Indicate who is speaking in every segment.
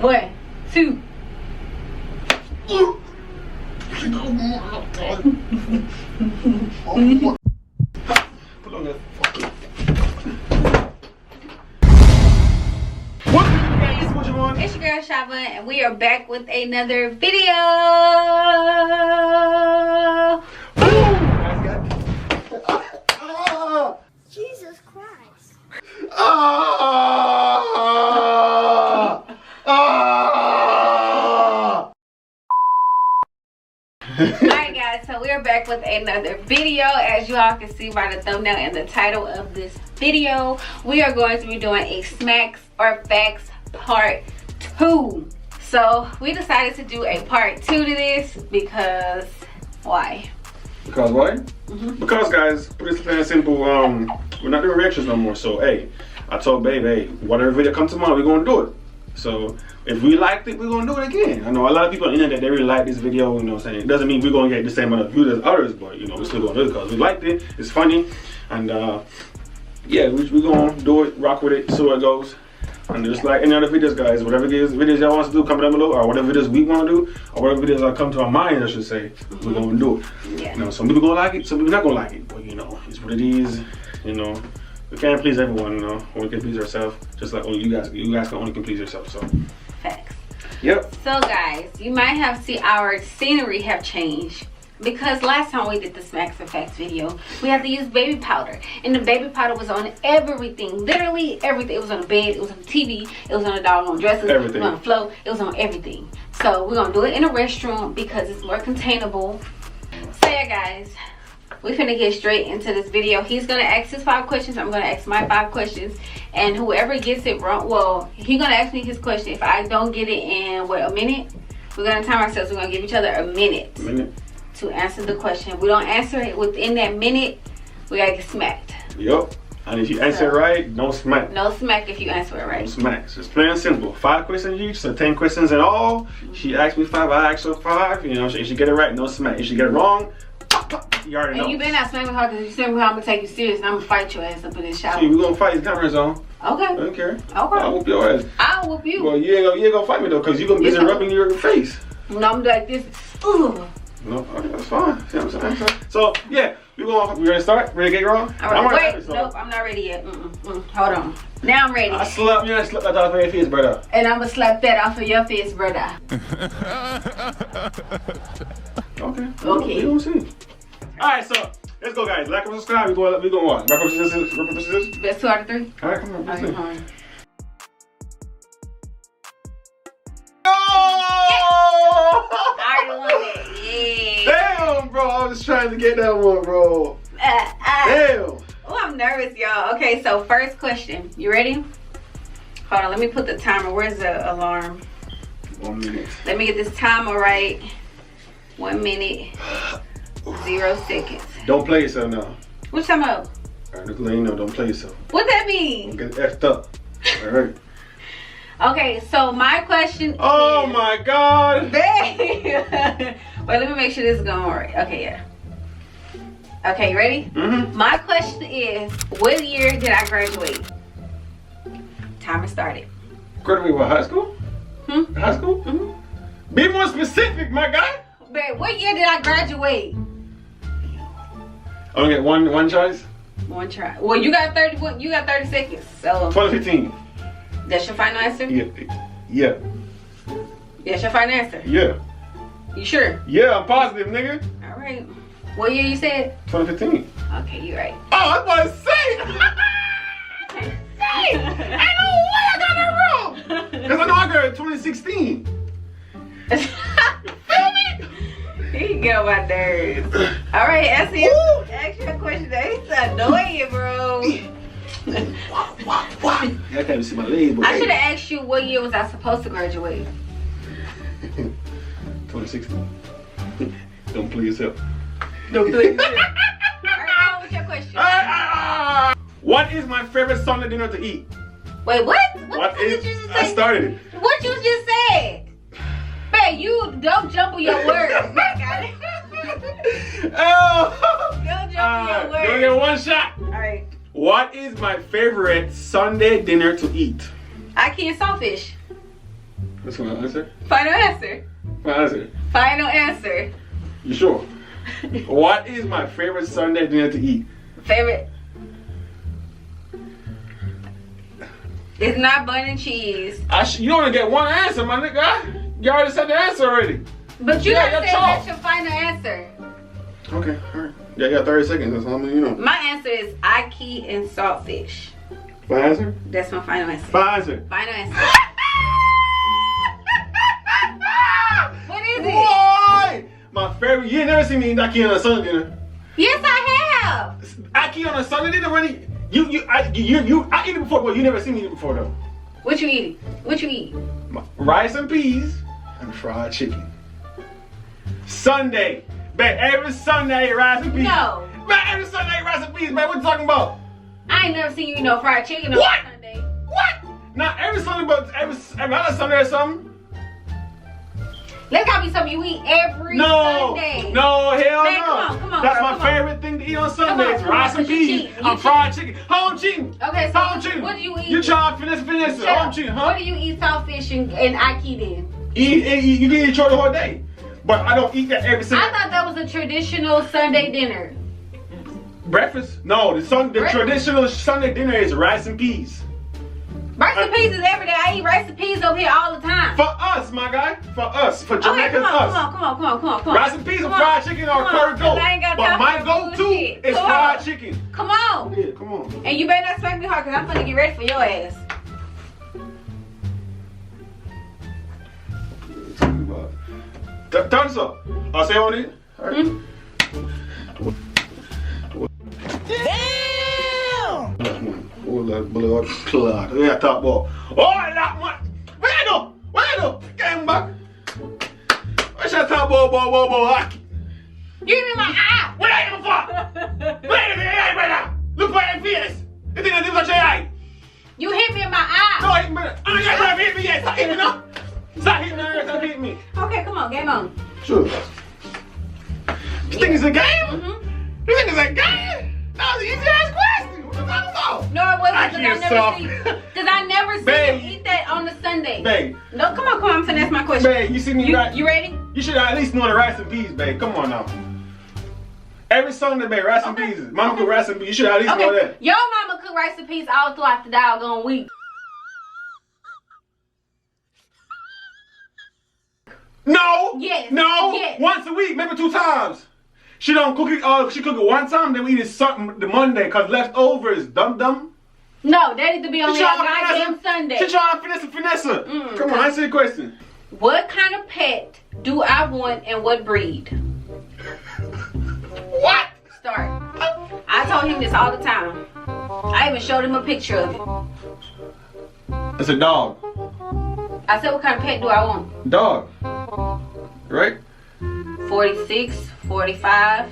Speaker 1: 1, 2.
Speaker 2: Put on that fucking. What guys? What you want?
Speaker 1: It's your girl SyVon, and we are back with another video.
Speaker 3: Jesus Christ.
Speaker 1: Alright guys, so we are back with another video. As you all can see by the thumbnail and the title of this video, we are going to be doing a Smacks or Facts part 2. So we decided to do a part 2 to this because why?
Speaker 2: Because why? Because guys, put this plain and simple, we're not doing reactions no more. So hey, I told babe, hey, whatever video comes tomorrow, we're gonna do it. So if we liked it, we're gonna do it again. I know a lot of people on the internet, they really like this video, you know what I'm saying? It doesn't mean we're gonna get the same amount of views as others, but you know, we're still gonna do it because we liked it, it's funny, and yeah, we're gonna do it, rock with it, see where it goes. And just like any other videos, guys, whatever videos y'all want us to do, comment down below, or whatever videos we want to do, or whatever videos that come to our mind, I should say, we're gonna do it.
Speaker 1: Yeah.
Speaker 2: You know, some people gonna like it, some people not gonna like it, but you know, it's what it is. You know, we can't please everyone. You know, we can please ourselves, just like only you guys can only please yourself. So.
Speaker 1: Facts.
Speaker 2: Yep.
Speaker 1: So guys, you might have seen our scenery have changed. Because last time we did the Smacks or Facts video, we had to use baby powder. And the baby powder was on everything. Literally everything. It was on the bed, it was on the TV, it was on the doggone dresses,
Speaker 2: everything.
Speaker 1: It was on the floor, it was on everything. So we're going to do it in a restroom because it's more containable. So yeah guys, we finna get straight into this video. He's going to ask his 5 questions, I'm going to ask my 5 questions. And whoever gets it wrong, well, he's going to ask me his question. If I don't get it in, what, a minute? We're going to time ourselves. We're going to give each other a minute. To answer the question. If we don't answer it within that minute, we gotta get smacked.
Speaker 2: Yep. And if you answer it right, no smack.
Speaker 1: No smack if you answer it right.
Speaker 2: No smacks. It's plain and simple. 5 questions each, so 10 questions in all. She asked me 5, I asked her 5. You know, if she get it right, no smack. If she get it wrong, you already know.
Speaker 1: And you better not smack me hard, because if you smack me hard, I'm gonna take you serious and I'm gonna fight your ass up in this shower.
Speaker 2: See, we're gonna fight. His camera's on.
Speaker 1: Okay.
Speaker 2: I don't care.
Speaker 1: Okay.
Speaker 2: I'll whoop your ass.
Speaker 1: I'll whoop you.
Speaker 2: Well, you ain't gonna fight me though, because you're gonna be busy rubbing your face.
Speaker 1: No, I'm like this. Ooh.
Speaker 2: No, okay, that's fine. See what I'm saying? So, yeah, we ready to start? Ready to get wrong?
Speaker 1: All right, wait, nope, I'm not ready yet. Hold on. Now I'm ready.
Speaker 2: I slapped that off of your face, brother.
Speaker 1: And I'm gonna slap that off of your face, brother.
Speaker 2: Okay.
Speaker 1: Okay.
Speaker 2: We gonna see. Alright, so, let's go, guys. Like and subscribe. We going what? Rock, paper, scissors?
Speaker 1: Best 2 out of 3?
Speaker 2: Alright, come on.
Speaker 1: Okay, hold on. I already won it. Yeah.
Speaker 2: Damn, bro. I was trying to get that one, bro. Damn.
Speaker 1: Oh, I'm nervous, y'all. Okay, so first question. You ready? Hold on. Let me put the timer. Where's the alarm?
Speaker 2: 1 minute.
Speaker 1: Let me get this timer right. 1 minute. 0 seconds.
Speaker 2: Don't play yourself now.
Speaker 1: What's time up?
Speaker 2: Alright, look, let you know. Don't play yourself.
Speaker 1: What that mean?
Speaker 2: Don't get effed up. Alright.
Speaker 1: Okay, so my question
Speaker 2: Oh
Speaker 1: is,
Speaker 2: my God.
Speaker 1: babe. Wait, let me make sure this is going right. Okay, yeah. Okay, you ready? My question is, what year did I graduate? Timer started.
Speaker 2: Graduate what, high school? High school? Be more specific, my guy.
Speaker 1: Babe, what year did I graduate?
Speaker 2: I only get one choice?
Speaker 1: One try. Well, you got 30 seconds. So
Speaker 2: 2015.
Speaker 1: that's your final answer?
Speaker 2: Yeah.
Speaker 1: That's your final answer?
Speaker 2: Yeah.
Speaker 1: You sure?
Speaker 2: Yeah, I'm positive, nigga.
Speaker 1: All right. What year you said?
Speaker 2: 2015.
Speaker 1: Okay, you're right.
Speaker 2: Oh, I was about to say. I know why I got that wrong. Because I know I got 2016. Feel me?
Speaker 1: He can get on my nerves. All right, ask your question. It's annoying, bro.
Speaker 2: Wow. I can't even see my leg, but
Speaker 1: I should have asked you what year was I supposed to graduate.
Speaker 2: 2016. Don't play yourself.
Speaker 1: Don't do it. All right, what's your question?
Speaker 2: What is my favorite Sunday dinner to eat?
Speaker 1: Wait, what?
Speaker 2: What
Speaker 1: did
Speaker 2: is?
Speaker 1: you just
Speaker 2: I
Speaker 1: say?
Speaker 2: started it.
Speaker 1: What you just said? Babe, you don't jumble your words. Got it?
Speaker 2: Oh.
Speaker 1: Don't jumble your words.
Speaker 2: You get one shot.
Speaker 1: All right.
Speaker 2: What is my favorite Sunday dinner to eat?
Speaker 1: I can sawfish.
Speaker 2: What's my answer?
Speaker 1: Final answer.
Speaker 2: My answer.
Speaker 1: Final answer.
Speaker 2: You sure? What is my favorite Sunday dinner to eat?
Speaker 1: Favorite. It's not bun and cheese.
Speaker 2: You only get one answer, my nigga. You already said the answer already.
Speaker 1: But you
Speaker 2: Yeah,
Speaker 1: gotta
Speaker 2: you're
Speaker 1: say
Speaker 2: tall.
Speaker 1: that's your final answer.
Speaker 2: Okay, alright. Yeah, you got 30 seconds. That's how many you know.
Speaker 1: My answer is ackee and saltfish.
Speaker 2: My answer?
Speaker 1: That's my final answer.
Speaker 2: My answer.
Speaker 1: Final answer. What is it?
Speaker 2: Why? My favorite. You ain't never seen me eat ackee on a Sunday dinner.
Speaker 1: Yes, I have.
Speaker 2: Ackee on a Sunday dinner, really? I eat it before, but you never seen me eat it before though.
Speaker 1: What you eating? What you eat?
Speaker 2: Rice and peas and fried chicken. Sunday. Babe, every Sunday I eat rice and peas.
Speaker 1: No.
Speaker 2: Man, every Sunday I eat rice and peas, man. What you talking about?
Speaker 1: I ain't never seen you eat no fried chicken on
Speaker 2: What?
Speaker 1: Sunday.
Speaker 2: What? Not every Sunday, but every other Sunday or something.
Speaker 1: That's gotta be something you eat every Sunday.
Speaker 2: No, hell
Speaker 1: Man,
Speaker 2: no.
Speaker 1: come on,
Speaker 2: That's
Speaker 1: girl,
Speaker 2: my
Speaker 1: come on.
Speaker 2: favorite thing to eat on Sundays.
Speaker 1: come on,
Speaker 2: Rice and
Speaker 1: 'cause you
Speaker 2: peas
Speaker 1: cheating.
Speaker 2: and
Speaker 1: You
Speaker 2: fried chicken. How I'm cheating?
Speaker 1: Okay, so
Speaker 2: How I'm cheating?
Speaker 1: what do you eat?
Speaker 2: You trying to finesse it. How I'm cheating, huh?
Speaker 1: What do you eat saltfish and ackee then?
Speaker 2: You can eat your the whole day. But I don't eat that every
Speaker 1: I
Speaker 2: single
Speaker 1: thought that was a traditional Sunday dinner.
Speaker 2: breakfast. No, the traditional Sunday dinner is rice and peas.
Speaker 1: Rice and peas is every day. I eat rice and peas over here all the time.
Speaker 2: For us, my guy. For us. For
Speaker 1: Okay,
Speaker 2: Jamaicans, us.
Speaker 1: come on.
Speaker 2: Rice and peas and fried chicken or curry goat. But my go-to is fried chicken.
Speaker 1: Come on.
Speaker 2: Yeah, come on.
Speaker 1: And you better not smack me hard because I'm gonna get ready for your ass.
Speaker 2: Turn this up. I'll say on it. All right.
Speaker 4: Damn!
Speaker 2: Oh, that blood clot. Yeah, top ball. Oh, that one. What you do? What you do? Came back. What's that top ball?
Speaker 1: Give me my eye.
Speaker 2: What are you for? Wait a minute, brother. Look for your face. You think this is your eye?
Speaker 1: You hit me in my eye.
Speaker 2: No, hit me. I ain't got to hit me yet. Stop hitting me now. Stop hitting me. Stop hitting me.
Speaker 1: Okay, come on, game on.
Speaker 2: Sure. You think it's a game?
Speaker 1: Mm-hmm.
Speaker 2: You think it's a game? That was an easy ass question. What you talking about?
Speaker 1: No, it wasn't
Speaker 2: I
Speaker 1: because
Speaker 2: can't
Speaker 1: I never see
Speaker 2: Babe.
Speaker 1: him eat that on the Sunday.
Speaker 2: Babe.
Speaker 1: No, come on, I'm finna ask my question.
Speaker 2: Babe, you see me right?
Speaker 1: You ready?
Speaker 2: You should at least know the rice and peas, babe. Come on now. Every Sunday, babe, rice and peas. Mama cook rice and peas. You should at least know that.
Speaker 1: Your mama cook rice and peas all throughout the doggone week.
Speaker 2: No.
Speaker 1: Yes.
Speaker 2: No.
Speaker 1: Yes.
Speaker 2: Once a week, maybe 2 times. She don't cook it. She cook it one time, then we eat it something the Monday, cause leftovers, dumb.
Speaker 1: No, that needs to be on
Speaker 2: She
Speaker 1: that
Speaker 2: trying to
Speaker 1: goddamn Sunday.
Speaker 2: She trying to finesse her. Come on, answer the question.
Speaker 1: What kind of pet do I want and what breed?
Speaker 2: What?
Speaker 1: Start. I told him this all the time. I even showed him a picture of it.
Speaker 2: It's a dog.
Speaker 1: I said, what kind of pet do I want?
Speaker 2: Dog. Right?
Speaker 1: 46, 45.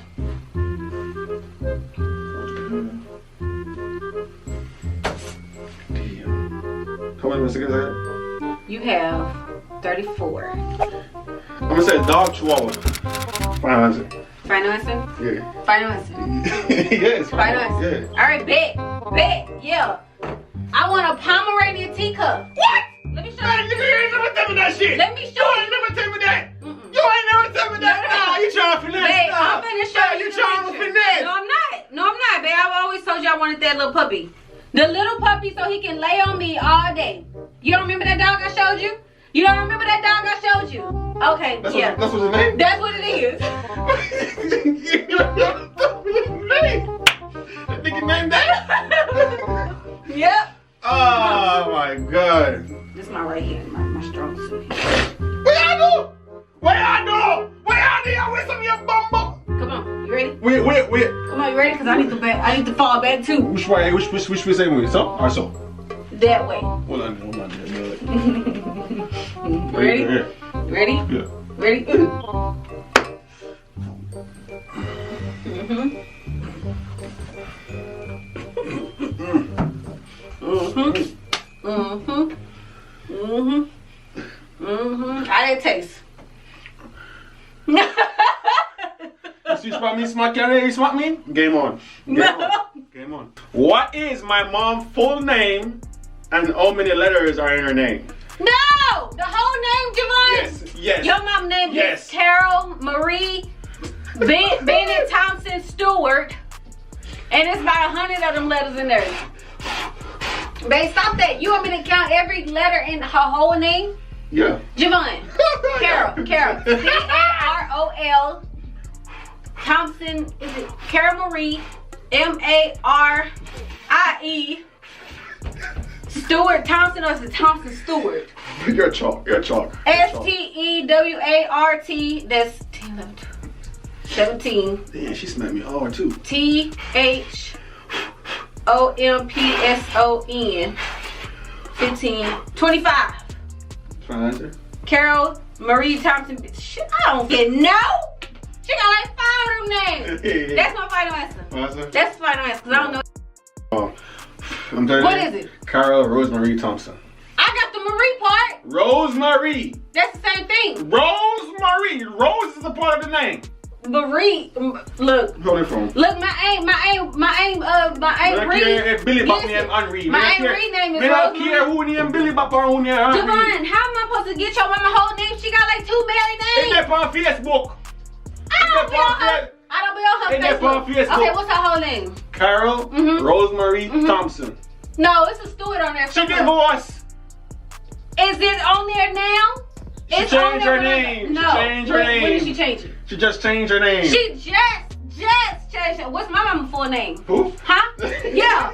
Speaker 2: How many minutes ago is that?
Speaker 1: You have 34.
Speaker 2: I'm gonna say dog chihuahua. Final answer.
Speaker 1: Final answer?
Speaker 2: Yeah.
Speaker 1: Final answer.
Speaker 2: Yes.
Speaker 1: Final answer.
Speaker 2: Yeah.
Speaker 1: Alright, bet. Yeah. I want a Pomeranian teacup.
Speaker 2: What?
Speaker 1: Let me show
Speaker 2: Man,
Speaker 1: you.
Speaker 2: you ain't never tell me that shit.
Speaker 1: Let me show
Speaker 2: You
Speaker 1: you.
Speaker 2: ain't never tell me that.
Speaker 1: Mm-mm.
Speaker 2: You ain't never tell me that. Nah, you trying to finesse.
Speaker 1: Babe,
Speaker 2: Nah.
Speaker 1: I'm finna show
Speaker 2: Nah,
Speaker 1: you.
Speaker 2: You
Speaker 1: the
Speaker 2: trying to
Speaker 1: picture.
Speaker 2: finesse.
Speaker 1: No, I'm not, babe. I've always told you I wanted that little puppy. The little puppy so he can lay on me all day. You don't remember that dog I showed you? You don't remember that dog I showed you? Okay,
Speaker 2: That's
Speaker 1: yeah.
Speaker 2: That's what's his name?
Speaker 1: That's what it is.
Speaker 2: You don't know his name. That nigga named that?
Speaker 1: Yep.
Speaker 2: Oh my god.
Speaker 1: This is my right hand, my strong suit.
Speaker 2: What y'all do? What y'all do? What y'all do? Y'all with some of your bumbo?
Speaker 1: Come on, you ready?
Speaker 2: Wait.
Speaker 1: Come on, you ready? Cause I need to fall back too.
Speaker 2: Which way? Which way say we? So or so?
Speaker 1: That way.
Speaker 2: Hold on.
Speaker 1: Ready?
Speaker 2: Yeah.
Speaker 1: Ready?
Speaker 2: Yeah.
Speaker 1: Ready? How did it taste?
Speaker 2: You spot me, smack your you smack me? Game on. Game on. What is my mom's full name and how many letters are in her name?
Speaker 1: No! The whole
Speaker 2: Yes.
Speaker 1: Your mom name
Speaker 2: Yes.
Speaker 1: is Carol Marie Bennett Thompson Stewart. And it's about 100 of them letters in there. Babe, stop that. You want me to count every letter in her whole name?
Speaker 2: Yeah.
Speaker 1: Javon. Carol. C-A-R-O-L. Thompson. Is it Carol Marie? M-A-R-I-E. Stewart Thompson, or is it Thompson Stewart?
Speaker 2: You're chalk.
Speaker 1: S-T-E-W-A-R-T. That's 10, 11, 17.
Speaker 2: Damn, she smacked me hard too.
Speaker 1: T-H-O-M-P-S-O-N. 15. 25.
Speaker 2: Final answer?
Speaker 1: Carol Marie Thompson. Shit, I don't get no. She got like 5 of them names. That's my final answer. That's the final answer, because I don't know.
Speaker 2: Oh, I'm telling
Speaker 1: What
Speaker 2: you.
Speaker 1: is it?
Speaker 2: Carol Rosemary Thompson.
Speaker 1: I got the Marie part.
Speaker 2: Rosemary.
Speaker 1: That's the same thing.
Speaker 2: Rosemary. Rose is a part of the name.
Speaker 1: Marie, look.
Speaker 2: Hold it from.
Speaker 1: Look, my aim Reed.
Speaker 2: Billy Bop name Henri.
Speaker 1: My aim Reed name is
Speaker 2: I don't
Speaker 1: Rosemary.
Speaker 2: care who name Billy Bop or who name Henri.
Speaker 1: Javon, how am I supposed to get your mama whole name? She got like 2 married
Speaker 2: It's
Speaker 1: names.
Speaker 2: up on Facebook.
Speaker 1: I don't be on her
Speaker 2: It's up on
Speaker 1: Facebook.
Speaker 2: Facebook.
Speaker 1: Okay, what's her whole name?
Speaker 2: Carol Rosemary Thompson.
Speaker 1: No, it's a Stewart on there.
Speaker 2: She divorced.
Speaker 1: Is it on there now?
Speaker 2: She
Speaker 1: It's on
Speaker 2: changed
Speaker 1: there
Speaker 2: her
Speaker 1: when I-
Speaker 2: name.
Speaker 1: No.
Speaker 2: She changed her
Speaker 1: When
Speaker 2: name.
Speaker 1: did she change it?
Speaker 2: She just changed her name.
Speaker 1: She just changed it. What's my mama full name?
Speaker 2: Who?
Speaker 1: Huh? Yeah.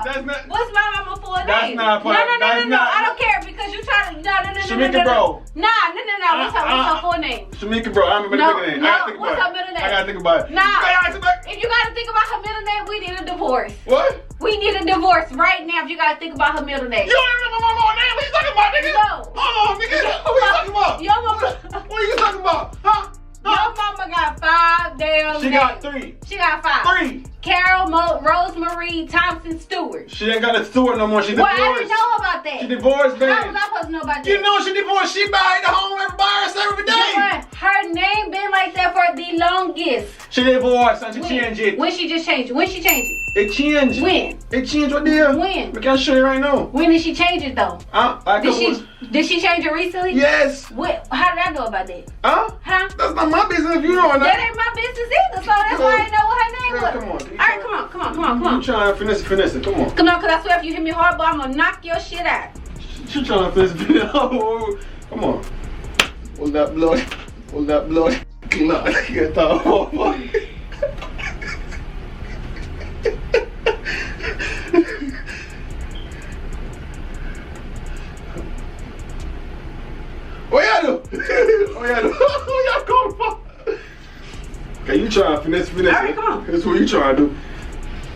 Speaker 2: That's not.
Speaker 1: What's my mama full name?
Speaker 2: That's not part-
Speaker 1: No.
Speaker 2: that's not-
Speaker 1: I don't care because you try to. No.
Speaker 2: Shamika, bro.
Speaker 1: No. What's her full name?
Speaker 2: Shamika, bro. I remember the middle name. I gotta think
Speaker 1: what's
Speaker 2: about
Speaker 1: her middle name?
Speaker 2: I gotta think about it.
Speaker 1: Nah.
Speaker 2: You gotta think about it.
Speaker 1: If you gotta think about her middle name, we need a divorce.
Speaker 2: What?
Speaker 1: We need a divorce right now if you gotta think about her middle name.
Speaker 2: You don't remember my mama's name? What you talking about, nigga?
Speaker 1: No.
Speaker 2: Hold on, nigga. What you talking about?
Speaker 1: Your mama.
Speaker 2: What are you talking about? Huh?
Speaker 1: Your mama got 5 damn
Speaker 2: She
Speaker 1: names.
Speaker 2: got 3.
Speaker 1: She got 5.
Speaker 2: 3.
Speaker 1: Carol Rosemary Thompson Stewart.
Speaker 2: She ain't got a Stewart no more. She
Speaker 1: Well,
Speaker 2: divorced.
Speaker 1: I didn't know about that.
Speaker 2: She divorced, baby.
Speaker 1: How was I supposed to know about that?
Speaker 2: You know she divorced. She married the home by herself every day.
Speaker 1: Her name been like that for the longest.
Speaker 2: She divorced and she changed it.
Speaker 1: When she just changed it? When she changed it?
Speaker 2: It changed.
Speaker 1: When?
Speaker 2: It changed what deal?
Speaker 1: When?
Speaker 2: We can show you right now.
Speaker 1: When did she change it though? Did she change it recently?
Speaker 2: Yes.
Speaker 1: How did I know about that?
Speaker 2: Huh?
Speaker 1: Huh?
Speaker 2: That's not my business if you know
Speaker 1: That ain't my business either, so that's why I didn't know what her name
Speaker 2: Girl,
Speaker 1: was.
Speaker 2: come on.
Speaker 1: Alright, come on.
Speaker 2: You trying to finesse it. Come on.
Speaker 1: Come on, cause I swear if you hit me hard, boy, I'm gonna knock your shit out.
Speaker 2: She trying to finesse it. Come on. Hold that blood. Blood. Get that off. What y'all going for? Okay, you trying to finesse
Speaker 1: Alright,
Speaker 2: it.
Speaker 1: come on.
Speaker 2: That's what you trying to do.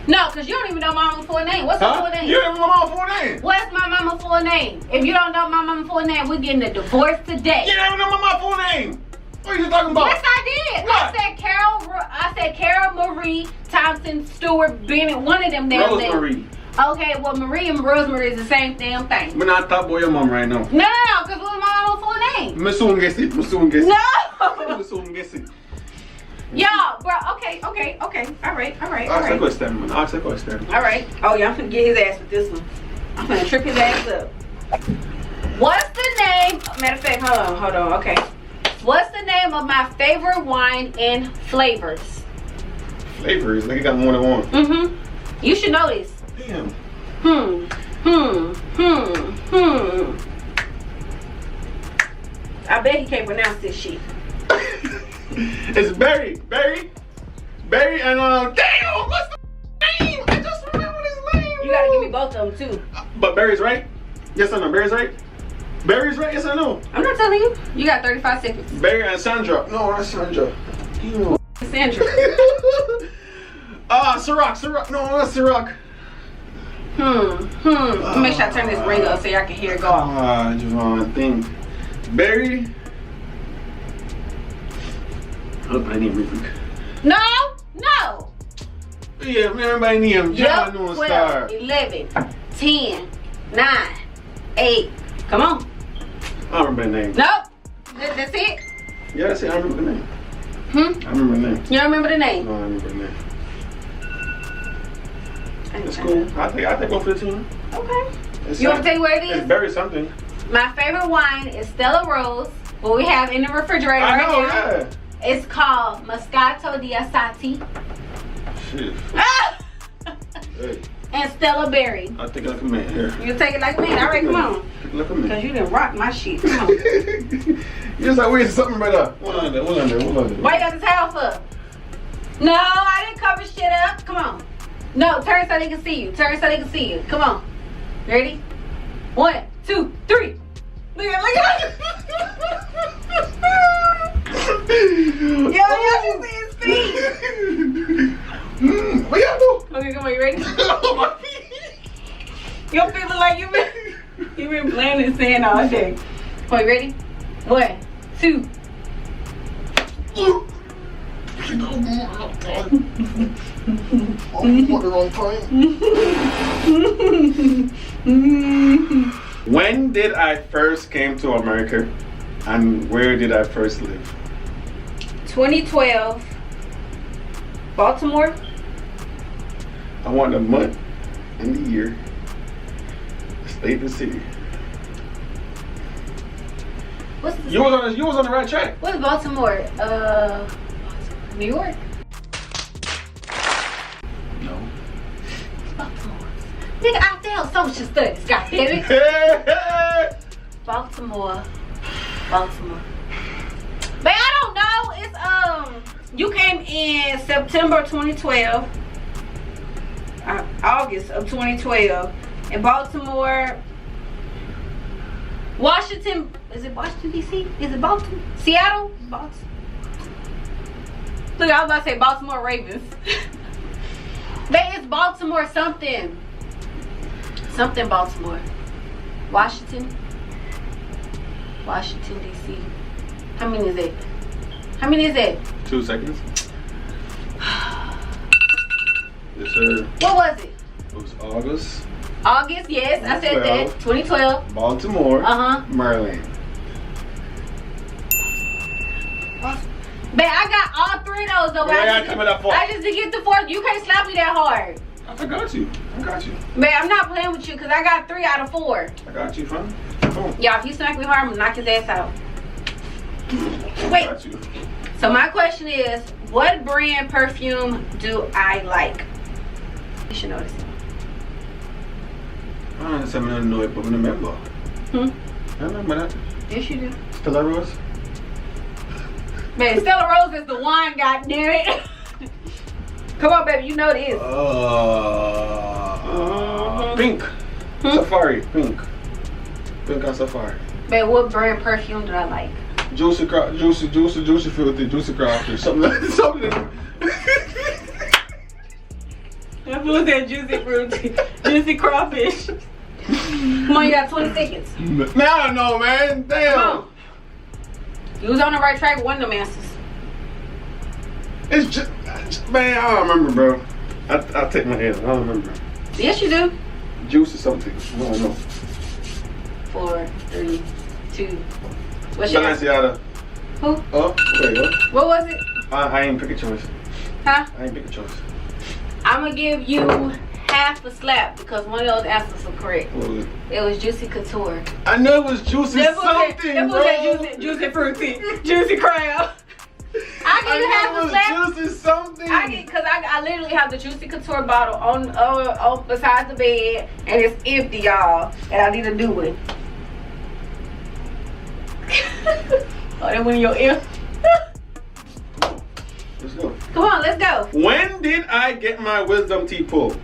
Speaker 1: No, cause you don't even know my mama's full name. What's her full name?
Speaker 2: You don't know my full name.
Speaker 1: What's my mama's full name? If you don't know my mama's full name, we're getting a divorce today.
Speaker 2: You don't know my full name. What are you talking about?
Speaker 1: Yes, I did.
Speaker 2: What?
Speaker 1: I said Carol Marie Thompson Stewart Bennett. One of them damn names.
Speaker 2: Rosemary.
Speaker 1: Okay, well Marie and Rosemary is the same damn thing.
Speaker 2: We're not top boy your mom right now.
Speaker 1: No, cause what's my mama's full name?
Speaker 2: Me soon guess it.
Speaker 1: No.
Speaker 2: Me soon guess it.
Speaker 1: Y'all, bro. Okay. All right.
Speaker 2: Ask a question, man.
Speaker 1: All right. Oh yeah, I'm gonna get his ass with this one. I'm gonna trip his ass up. What's the name? Matter of fact, hold on. Okay. What's the name of my favorite wine and flavors?
Speaker 2: Flavors? Like you got more than one.
Speaker 1: You should know this.
Speaker 2: Damn.
Speaker 1: I bet he can't pronounce this shit.
Speaker 2: It's Barry, and damn, what's the name? I just remember his name.
Speaker 1: You gotta give me both of them too.
Speaker 2: But Barry's right? Yes or no? Barry's right? Barry's right? Yes or no?
Speaker 1: I'm not telling you. You got 35 seconds.
Speaker 2: Barry and Sandra. No, that's Sandra. Damn.
Speaker 1: Sandra.
Speaker 2: Ciroc. No, that's Ciroc.
Speaker 1: Let me make sure I turn this ring up so y'all can hear it go off.
Speaker 2: Javon, think. Barry. Look, I need repeat.
Speaker 1: No.
Speaker 2: Yeah, man, everybody need him. John
Speaker 1: Yup,
Speaker 2: North
Speaker 1: 12,
Speaker 2: Star.
Speaker 1: 11, 10, 9, 8. Come on.
Speaker 2: I don't remember the name.
Speaker 1: Nope. That's it?
Speaker 2: Yeah, that's it. I remember the name. I remember the name.
Speaker 1: You don't remember the name?
Speaker 2: No, I remember the name. It's cool. I think go for the team.
Speaker 1: Okay.
Speaker 2: It's
Speaker 1: You want to tell you where it
Speaker 2: It's
Speaker 1: is?
Speaker 2: Barry something.
Speaker 1: My favorite wine is Stella Rose, what we have in the refrigerator
Speaker 2: I
Speaker 1: right
Speaker 2: know,
Speaker 1: now.
Speaker 2: yeah.
Speaker 1: It's called Moscato di Assati.
Speaker 2: Shit. Hey,
Speaker 1: And Stella Berry.
Speaker 2: I'll take it like a man here.
Speaker 1: You take it like me. All right, come on.
Speaker 2: Take it like a man.
Speaker 1: Because you didn't rock my shit. Come on.
Speaker 2: You just like, wait, something right there. One under.
Speaker 1: Why you got the towel for? No, I didn't cover shit up. Come on. No, turn so they can see you. Turn so they can see you. Come on. Ready? 1, 2, 3. Look at Yo, y'all can see his feet.
Speaker 2: What y'all do?
Speaker 1: Okay, come on, you ready? Your feet look like you been playing in sand all day. Come on, you ready? 1, 2.
Speaker 2: When did I first came to America and where did I first live?
Speaker 1: 2012. Baltimore.
Speaker 2: I want the month and the year, the state and city.
Speaker 1: What's the
Speaker 2: You was on the right track.
Speaker 1: What's Baltimore? New York?
Speaker 2: No.
Speaker 1: Baltimore. Nigga, I failed social studies, goddammit. Baltimore. But I don't know. It's you came in September 2012. August of 2012. In Baltimore. Washington. Is it Washington DC? Is it Baltimore? Seattle? Baltimore. Look, I was about to say Baltimore Ravens. It's Baltimore something. Something Baltimore. Washington DC. How many is it?
Speaker 2: 2 seconds. Yes, sir.
Speaker 1: What was it?
Speaker 2: It was August.
Speaker 1: August, yes, I said that. 2012.
Speaker 2: Baltimore. Maryland.
Speaker 1: Man, I got all 3 of those though.
Speaker 2: Where I coming up for?
Speaker 1: I just didn't get the 4th. You can't slap me that hard.
Speaker 2: I got you.
Speaker 1: Man, I'm not playing with you because I got 3 out of 4.
Speaker 2: I got you, fam. Come on.
Speaker 1: Y'all, if you smack me hard, I'm gonna knock his ass out.
Speaker 2: I
Speaker 1: Wait.
Speaker 2: got you.
Speaker 1: So my question is, what brand perfume do I like? You should know this.
Speaker 2: I don't know it, but I remember. I remember that.
Speaker 1: Yes, you do.
Speaker 2: Stella Rose.
Speaker 1: Man, Stella Rose is the wine, goddammit. Come on, baby, you know this.
Speaker 2: Pink. Safari. Pink on Safari.
Speaker 1: Man, what brand perfume do I like?
Speaker 2: Juicy filthy, juicy crawfish. Something.
Speaker 1: That fool said juicy fruity, juicy crawfish. Come on, you got 20 seconds.
Speaker 2: Man, I don't know, man. Damn.
Speaker 1: Come on. You was on the right track with one of them answers.
Speaker 2: It's just, man, I don't remember, bro. I'll take my hand. I don't remember.
Speaker 1: Yes, you do.
Speaker 2: Juice or something. I don't know.
Speaker 1: 4, 3, 2. What's your answer?
Speaker 2: Balenciaga.
Speaker 1: Who?
Speaker 2: Oh, okay,
Speaker 1: What was it?
Speaker 2: I ain't pick a choice.
Speaker 1: Huh?
Speaker 2: I ain't pick a choice.
Speaker 1: I'm gonna give you half a slap because one of those answers were correct.
Speaker 2: What was it?
Speaker 1: It was Juicy Couture.
Speaker 2: I know it was juicy something,
Speaker 1: That
Speaker 2: bro.
Speaker 1: was juicy fruity, juicy crab. I give you half a slap.
Speaker 2: Juicy something.
Speaker 1: Cause I literally have the Juicy Couture bottle on beside the bed and it's empty, y'all, and I need to do it. Oh, that went in your ear.
Speaker 2: Let's go.
Speaker 1: Come on, let's go.
Speaker 2: When did I get my wisdom teeth pulled?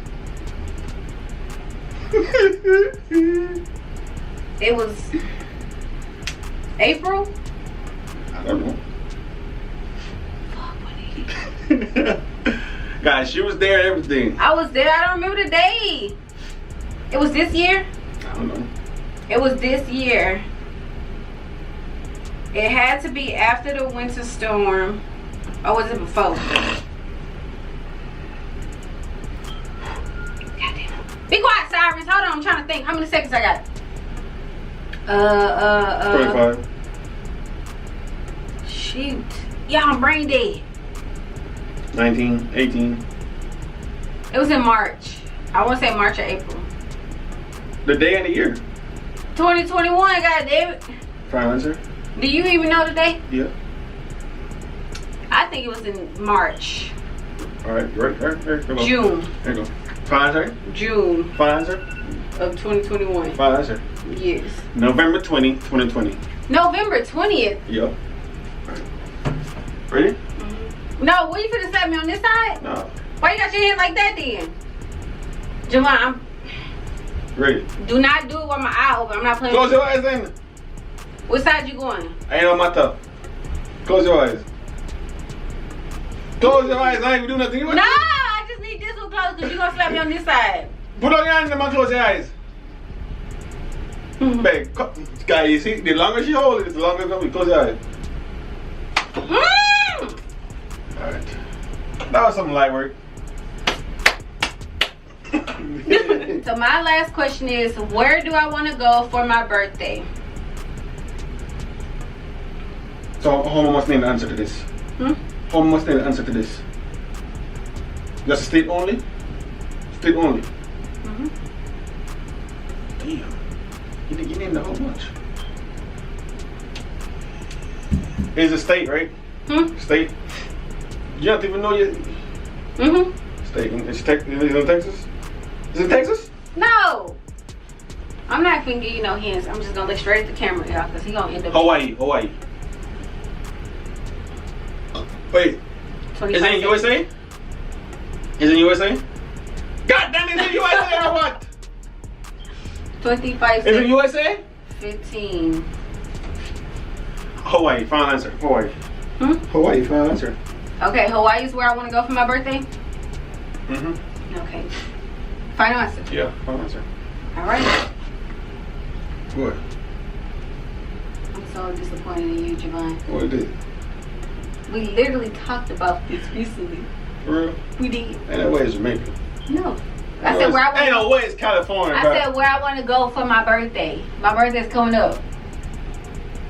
Speaker 1: It was April.
Speaker 2: I don't know. Guys, she was there and everything.
Speaker 1: I was there. I don't remember the day. It was this year.
Speaker 2: I don't know.
Speaker 1: It was this year. It had to be after the winter storm. Or was it before? Goddamn. Be quiet, Cyrus. Hold on. I'm trying to think. How many seconds I got?
Speaker 2: 25.
Speaker 1: Shoot. Yeah, I'm brain dead.
Speaker 2: 19, 18.
Speaker 1: It was in March. I want to say March or April.
Speaker 2: The day and the year.
Speaker 1: 2021, goddammit.
Speaker 2: Final answer?
Speaker 1: Do you even know the date?
Speaker 2: Yeah.
Speaker 1: I think it was in March.
Speaker 2: Alright, right. Here you go.
Speaker 1: June.
Speaker 2: Here you go. Final answer?
Speaker 1: June
Speaker 2: Final answer?
Speaker 1: of 2021.
Speaker 2: Final answer?
Speaker 1: Yes.
Speaker 2: November 20, 2020.
Speaker 1: November 20th.
Speaker 2: Yep. Alright. Ready?
Speaker 1: No, what you finna slap me on this side?
Speaker 2: No.
Speaker 1: Why you got your hand like that then? Javon, I'm...
Speaker 2: Ready?
Speaker 1: Do not do it with my eye open. I'm not playing
Speaker 2: Close
Speaker 1: with you.
Speaker 2: your eyes then.
Speaker 1: Which side you going?
Speaker 2: I ain't on my top. Close your eyes. Close your eyes. I ain't even do nothing.
Speaker 1: No, I just need this one closed because you're going to slap me on this side.
Speaker 2: Put on your hands and close your eyes. Babe, guy, you see, the longer she hold it, the longer it's going to be. Close your eyes. Alright. That was some light work.
Speaker 1: So my last question is, where do I want to go for my birthday?
Speaker 2: So, Homer must need an answer to this. Homer must need an answer to this. Just state only? State only? Damn. You named a whole bunch. It's a state, right? State? You don't even know yet? State. Is it in Texas? Is it Texas?
Speaker 1: No. I'm not going to give you no hints. I'm just going to look straight at the camera, y'all, because he's going to end up...
Speaker 2: Hawaii. Wait. Is it in USA? Is it in USA? God damn it, is it USA or what?
Speaker 1: 25
Speaker 2: Is it USA?
Speaker 1: 15.
Speaker 2: Hawaii, final answer. Hawaii. Hawaii, final answer.
Speaker 1: Okay, Hawaii is where I want to go for my birthday? Okay. Final answer.
Speaker 2: Yeah, final answer.
Speaker 1: Alright.
Speaker 2: What?
Speaker 1: I'm so disappointed in you, Javon.
Speaker 2: What it is?
Speaker 1: We literally talked about this recently.
Speaker 2: For real?
Speaker 1: We did.
Speaker 2: Ain't no way it's Jamaica.
Speaker 1: No. I said where I want.
Speaker 2: Ain't no way it's California,
Speaker 1: I said where I want to go for my birthday. My birthday's coming up.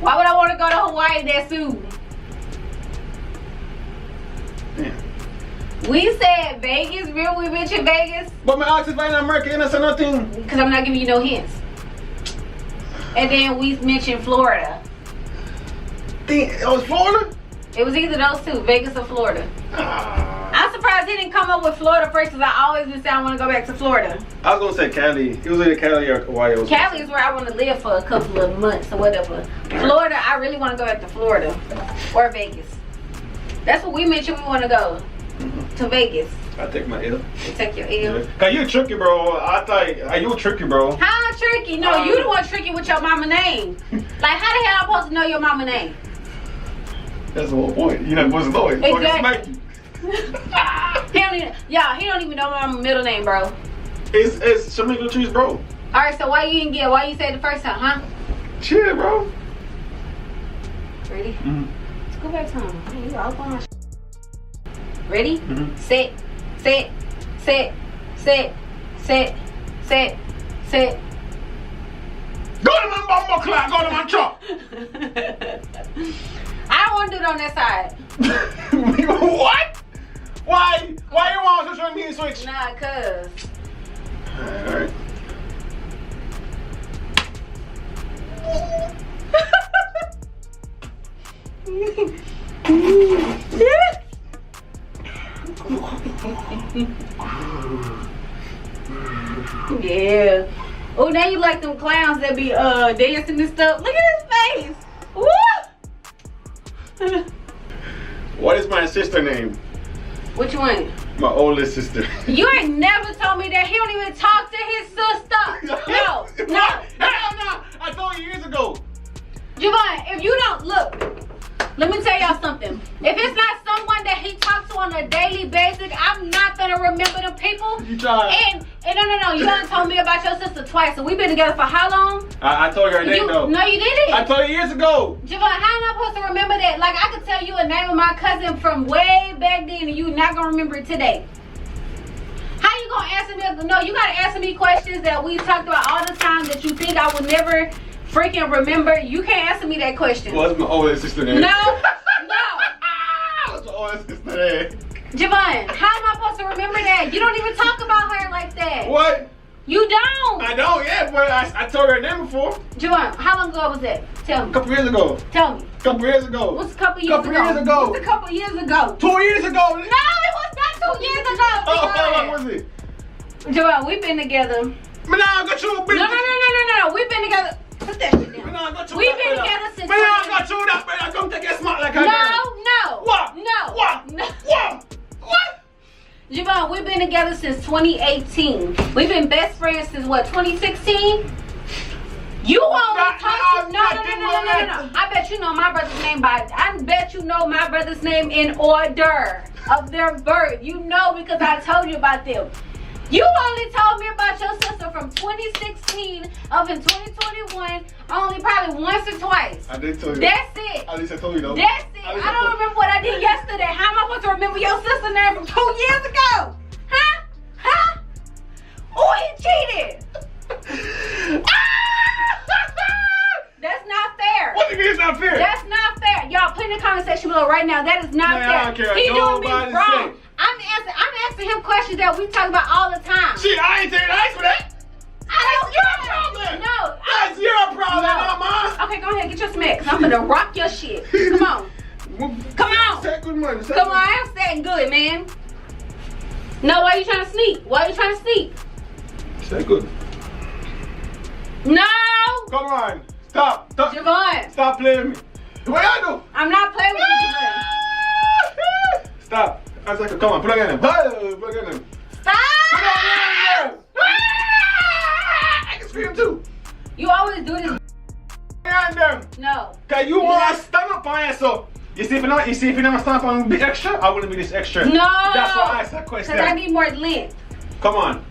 Speaker 1: Why would I want to go to Hawaii that soon?
Speaker 2: Damn.
Speaker 1: We said Vegas. Remember we mentioned Vegas?
Speaker 2: But my ask if I in America and I said nothing.
Speaker 1: Because I'm not giving you no hints. And then we mentioned Florida.
Speaker 2: It was Florida?
Speaker 1: It was either those two, Vegas or Florida. I'm surprised he didn't come up with Florida first, because I always been saying I want to go back to Florida.
Speaker 2: I was going to say Cali. It was either Cali or Hawaii.
Speaker 1: Cali is where I want to live for a couple of months or whatever. Florida, I really want to go back to Florida or Vegas. That's what we mentioned we want to go. To Vegas.
Speaker 2: I take my L.
Speaker 1: You take your L.
Speaker 2: Yeah. Cause you tricky, bro. I thought you tricky, bro.
Speaker 1: How I'm tricky? No, you the one tricky with your mama name. Like, how the hell I'm supposed to know your mama name?
Speaker 2: That's the whole point. You know, wasn't know it.
Speaker 1: Exactly. He don't even know my middle name, bro.
Speaker 2: It's Shamika Trees, bro.
Speaker 1: Alright, so why you didn't get? Why you said it the first time, huh?
Speaker 2: Chill, bro.
Speaker 1: Ready? Let's go back to him. Hey, you all on my ready? Set.
Speaker 2: Go to my bumbo clock. Go to my truck.
Speaker 1: I don't want to do it on that side.
Speaker 2: What? Why you want to show me a switch?
Speaker 1: Nah, cuz.
Speaker 2: Alright.
Speaker 1: Yeah. Oh, now you like them clowns that be dancing and stuff. Look at his face. Woo!
Speaker 2: What is my sister name?
Speaker 1: Which one?
Speaker 2: My oldest sister.
Speaker 1: You ain't never told me that. He don't even talk to his sister. No.
Speaker 2: Hell no. I told you years ago.
Speaker 1: Javon, if you don't look, let me tell y'all something. If it's not someone that he talks to on a daily basis, I'm not gonna remember them people.
Speaker 2: You tried.
Speaker 1: And no, you done told me about your sister twice. So we've been together for how long?
Speaker 2: I told you her name though.
Speaker 1: No, you didn't.
Speaker 2: I told you years ago.
Speaker 1: Javon, how am I supposed to remember that? Like, I could tell you a name of my cousin from way back then and you not gonna remember it today. How you gonna answer me? No, you gotta answer me questions that we talked about all the time that you think I would never freaking remember. You can't answer me that question.
Speaker 2: What's my oldest sister name?
Speaker 1: No.
Speaker 2: What's my oldest sister name?
Speaker 1: Javon, how am I supposed to remember that? You don't even talk about her like that.
Speaker 2: What?
Speaker 1: You don't.
Speaker 2: I don't, yeah, but I told her name before.
Speaker 1: Javon, how long ago was that? Tell
Speaker 2: A
Speaker 1: me.
Speaker 2: couple years ago.
Speaker 1: Tell me.
Speaker 2: Couple years ago.
Speaker 1: What's a couple years ago?
Speaker 2: Years ago.
Speaker 1: What's a couple years ago?
Speaker 2: 2 years ago.
Speaker 1: No, it was not 2 years ago.
Speaker 2: Oh, how long was it?
Speaker 1: Javon, we've been together.
Speaker 2: Man, I got you.
Speaker 1: No. We've been together. Put that shit down.
Speaker 2: Man, I got you.
Speaker 1: We've been together since.
Speaker 2: Man, I got you that, man. I come take it smart like I do.
Speaker 1: No.
Speaker 2: What?
Speaker 1: No.
Speaker 2: What?
Speaker 1: No.
Speaker 2: What?
Speaker 1: Javon, we've been together since 2018. We've been best friends since what, 2016? You only talk to no. I bet you know my brother's name I bet you know my brother's name in order of their birth. You know because I told you about them. You only told me about your sister from 2016 up in 2021 only probably once or twice.
Speaker 2: I did tell you.
Speaker 1: That's it.
Speaker 2: At least I told you though.
Speaker 1: That's it. I don't remember what I did yesterday. How am I supposed to remember your sister's name from 2 years ago? Huh? Oh, he cheated. That's not fair.
Speaker 2: What do you mean it's not fair?
Speaker 1: That's not fair. Y'all put in the comment section below right now. That is not
Speaker 2: Man,
Speaker 1: fair.
Speaker 2: I don't care.
Speaker 1: He doing me
Speaker 2: Nobody's
Speaker 1: wrong.
Speaker 2: saying.
Speaker 1: I'm asking him questions that we talk about all the time.
Speaker 2: Shit, I ain't saying nice for that.
Speaker 1: That's
Speaker 2: your problem.
Speaker 1: No.
Speaker 2: That's your problem, not mine.
Speaker 1: Okay, go ahead, get your smack, because I'm gonna rock your shit. Come on. Come on.
Speaker 2: Say good money.
Speaker 1: Come on, I'm saying good, man. No, why you trying to sneak? Why you trying to sneak?
Speaker 2: Say good.
Speaker 1: No.
Speaker 2: Come on. Stop.
Speaker 1: Javon.
Speaker 2: Stop playing with me. What I do?
Speaker 1: I'm not playing with you, Javon.
Speaker 2: Stop. I was like, come on, put it in him. Put it in him.
Speaker 1: Stop.
Speaker 2: Put it in him. I can scream too.
Speaker 1: You always do this.
Speaker 2: And them.
Speaker 1: No.
Speaker 2: Cause you want to stand up on yourself. You see if you never stand up on be extra, I wouldn't be this extra.
Speaker 1: No.
Speaker 2: That's why I asked that question.
Speaker 1: Because I need more length.
Speaker 2: Come on.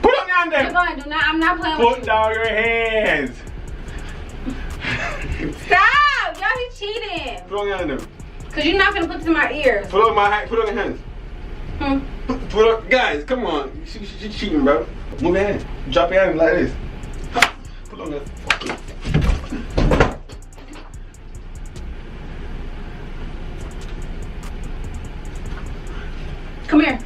Speaker 2: Put on your hand then.
Speaker 1: Javon, I'm not playing with you.
Speaker 2: Put down your hands.
Speaker 1: Stop! Y'all be cheating.
Speaker 2: Put on your hand then.
Speaker 1: Because you're not going to put this in my ears.
Speaker 2: Put on my hand. Put on your hands. Put on, guys, come on. She cheating, bro. Move your hand. Drop your hand like this. Put on that.
Speaker 1: Come here.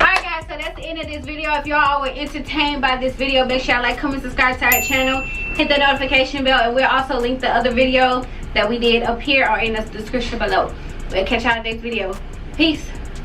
Speaker 1: Alright guys, so that's the end of this video. If y'all were entertained by this video, make sure y'all like, comment, subscribe to our channel, hit the notification bell, and we'll also link the other video that we did up here or in the description below. We'll catch y'all in the next video. Peace.